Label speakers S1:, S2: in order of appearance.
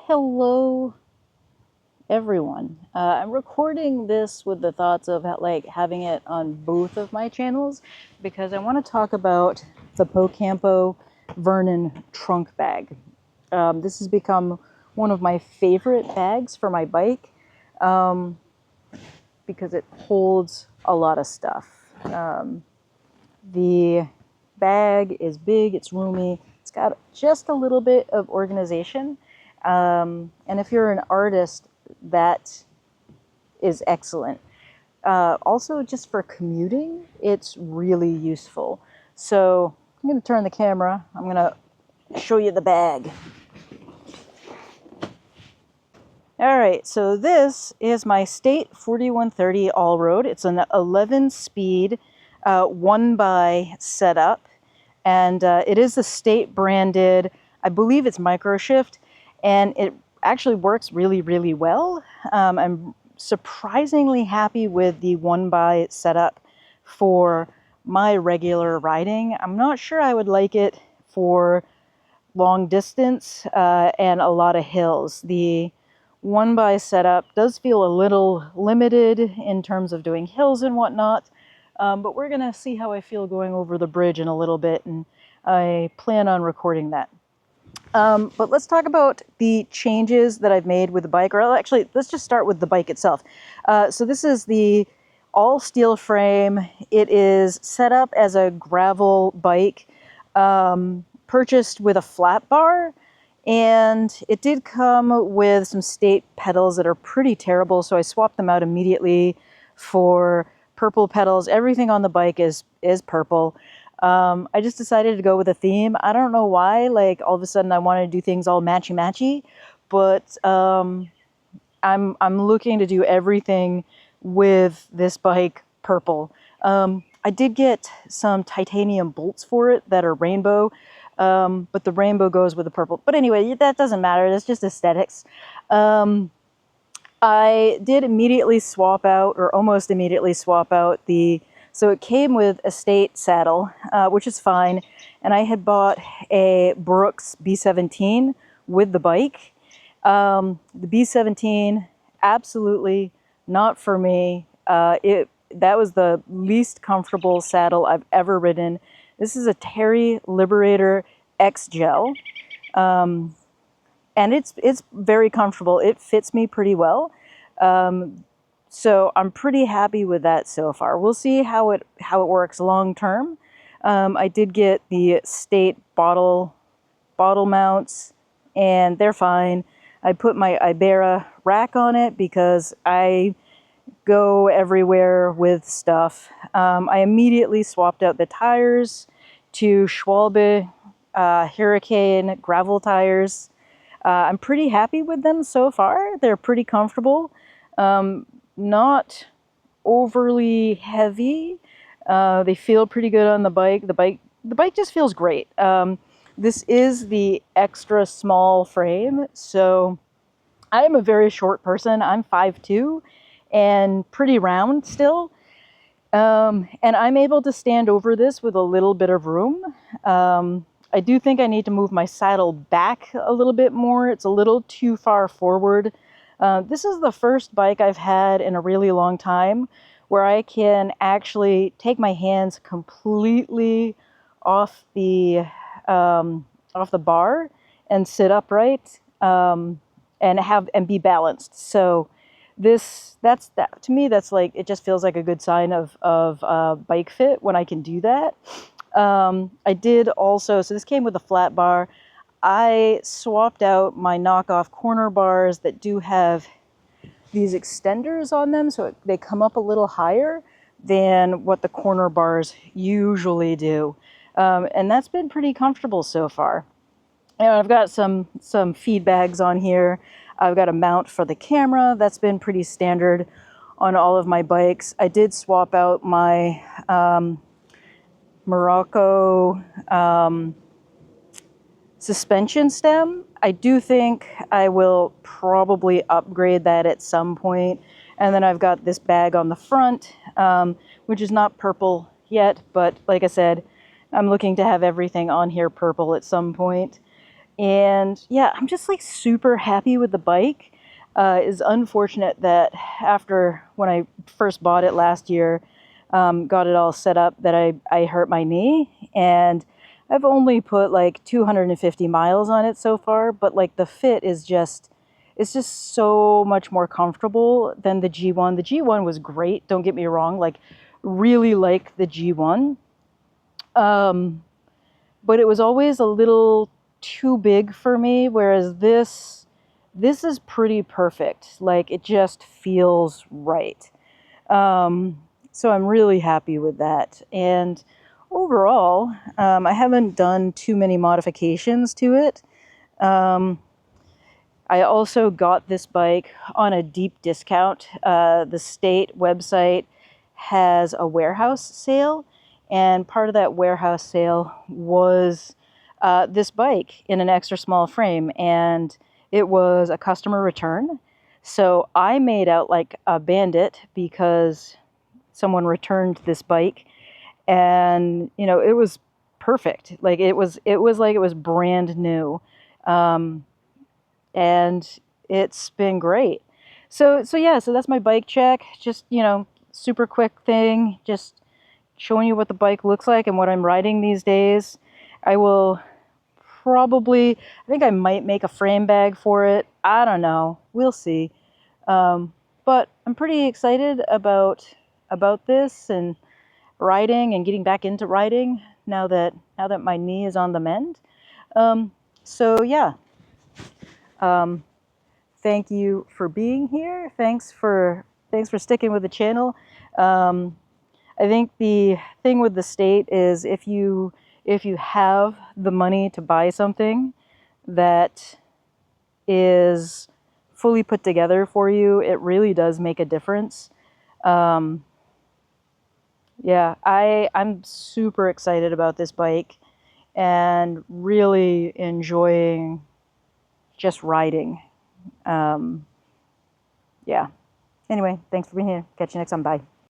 S1: Hello, everyone. I'm recording this with the thoughts of having it on both of my channels because I want to talk about the Pocampo Vernon trunk bag. This has become one of my favorite bags for my bike because it holds a lot of stuff. The bag is big, it's roomy, it's got just a little bit of organization. And if you're an artist, that is excellent. Also, just for commuting, it's really useful. So I'm going to turn the camera. I'm going to show you the bag. All right, so this is my State 4130 all-road. It's an 11-speed 1x setup, and it is the State branded. I believe it's microshift, and it actually works really, really well. I'm surprisingly happy with the 1x setup for my regular riding. I'm not sure I would like it for long distance and a lot of hills. The 1x setup does feel a little limited in terms of doing hills and whatnot, but we're gonna see how I feel going over the bridge in a little bit, and I plan on recording that. But let's talk about the changes that I've made with the bike, or actually, let's just start with the bike itself. So this is the all steel frame. It is set up as a gravel bike, purchased with a flat bar, and it did come with some State pedals that are pretty terrible, so I swapped them out immediately for purple pedals. Everything on the bike is purple. I just decided to go with a theme. I don't know why, like all of a sudden I wanted to do things all matchy-matchy, but I'm looking to do everything with this bike purple. I did get some titanium bolts for it that are rainbow, but the rainbow goes with the purple. But anyway, that doesn't matter. That's just aesthetics. I did immediately swap out, or almost immediately swap out so it came with a State saddle, which is fine. And I had bought a Brooks B17 with the bike. The B17, absolutely not for me. That was the least comfortable saddle I've ever ridden. This is a Terry Liberator X Gel. And it's very comfortable. It fits me pretty well. So I'm pretty happy with that so far. We'll see how it works long term. I did get the State bottle mounts, and they're fine. I put my Ibera rack on it because I go everywhere with stuff. I immediately swapped out the tires to Schwalbe Hurricane gravel tires. I'm pretty happy with them so far. They're pretty comfortable. Not overly heavy. They feel pretty good on the bike. The bike just feels great. This is the extra small frame, so I am a very short person. I'm 5'2" and pretty round still. And I'm able to stand over this with a little bit of room. I do think I need to move my saddle back a little bit more. It's a little too far forward. This is the first bike I've had in a really long time where I can actually take my hands completely off the bar and sit upright and be balanced. So to me, that's like, it just feels like a good sign of bike fit when I can do that. I did also, so this came with a flat bar. I swapped out my knockoff corner bars that do have these extenders on them, so they come up a little higher than what the corner bars usually do. And that's been pretty comfortable so far. And I've got some feed bags on here. I've got a mount for the camera. That's been pretty standard on all of my bikes. I did swap out my Morocco suspension stem. I do think I will probably upgrade that at some point. And then I've got this bag on the front, which is not purple yet, but like I said, I'm looking to have everything on here purple at some point. And yeah, I'm just like super happy with the bike. It's unfortunate that after when I first bought it last year, got it all set up, that I hurt my knee, and I've only put like 250 miles on it so far, but like the fit is just, it's just so much more comfortable than the G1. The G1 was great, don't get me wrong, like really like the G1. But it was always a little too big for me, whereas this is pretty perfect. Like it just feels right. So I'm really happy with that. And overall, I haven't done too many modifications to it. I also got this bike on a deep discount. The state website has a warehouse sale, and part of that warehouse sale was this bike in an extra small frame, and it was a customer return. So I made out like a bandit because someone returned this bike, and you know, it was perfect. Like it was like it was brand new. Um, and it's been great. So yeah, so that's my bike check. Just, you know, super quick thing, just showing you what the bike looks like and what I'm riding these days. I will probably, I think I might make a frame bag for it. I don't know. We'll see. But I'm pretty excited about this and riding and getting back into riding now that my knee is on the mend. So yeah. Um, Thank you for being here. Thanks for sticking with the channel. I think the thing with the state is if you have the money to buy something that is fully put together for you, it really does make a difference. Um, yeah, I'm super excited about this bike and really enjoying just riding. Yeah. Anyway, thanks for being here. Catch you next time. Bye.